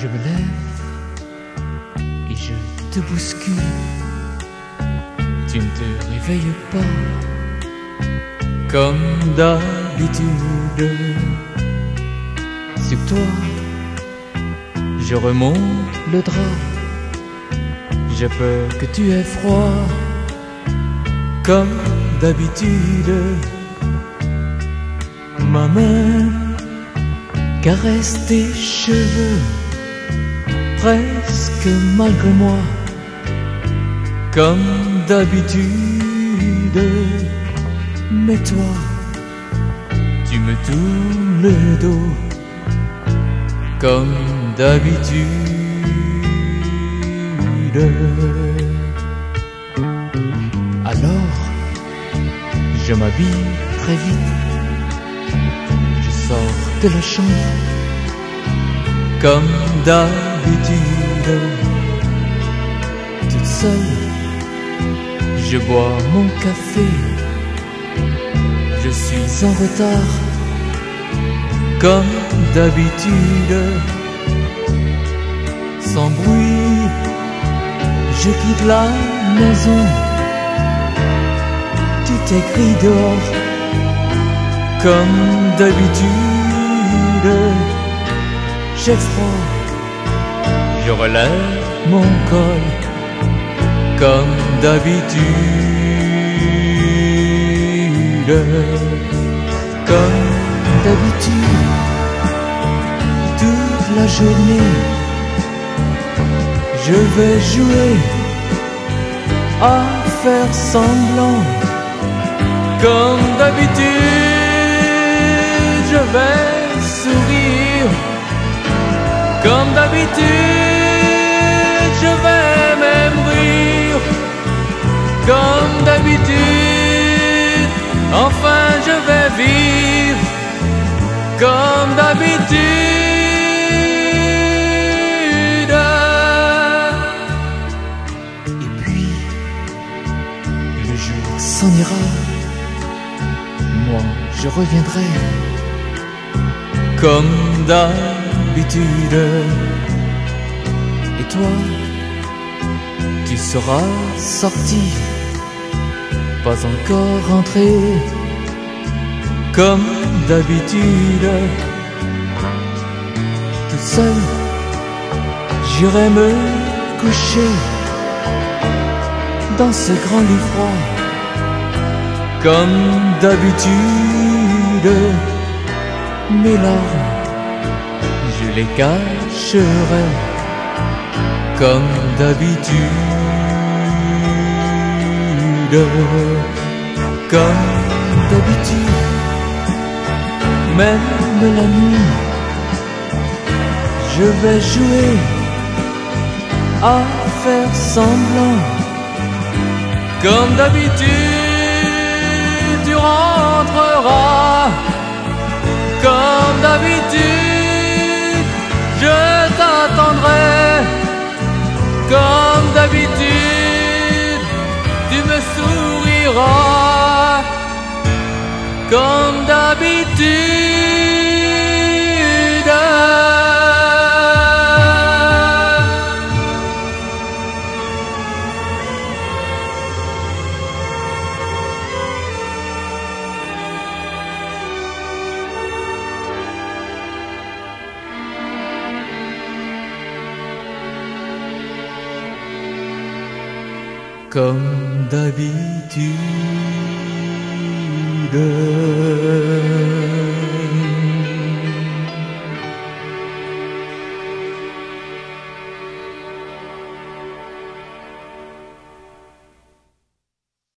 Je me lève et je te bouscule. Tu ne te réveilles pas comme d'habitude. Sur toi, je remonte le drap. J'ai peur que tu aies froid comme d'habitude. Ma main caresse tes cheveux, presque malgré moi, comme d'habitude. Mais toi, tu me tournes le dos, comme d'habitude. Alors, je m'habille très vite, je sors de la chambre, comme d'habitude. Toute seule, je bois mon café, je suis en retard, comme d'habitude. Sans bruit, je quitte la maison, tout est gris dehors, comme d'habitude. J'ai froid, je relève mon col, comme d'habitude. Comme d'habitude, toute la journée, je vais jouer à faire semblant. Comme d'habitude, je vais sourire. Comme d'habitude, je vais même rire. Comme d'habitude, enfin je vais vivre. Comme d'habitude. Et puis, le jour s'en ira. Moi, je reviendrai. Comme d'habitude. Et toi, tu seras sorti, pas encore rentré, comme d'habitude. Tout seul, j'irai me coucher dans ce grand lit froid, comme d'habitude. Mes larmes, je les cacherai, comme d'habitude. Comme d'habitude, même la nuit, je vais jouer à faire semblant. Comme d'habitude, tu rentreras. Comme d'habitude, je t'attendrai. Comme d'habitude, tu me souriras. Comme d'habitude. Comme d'habitude.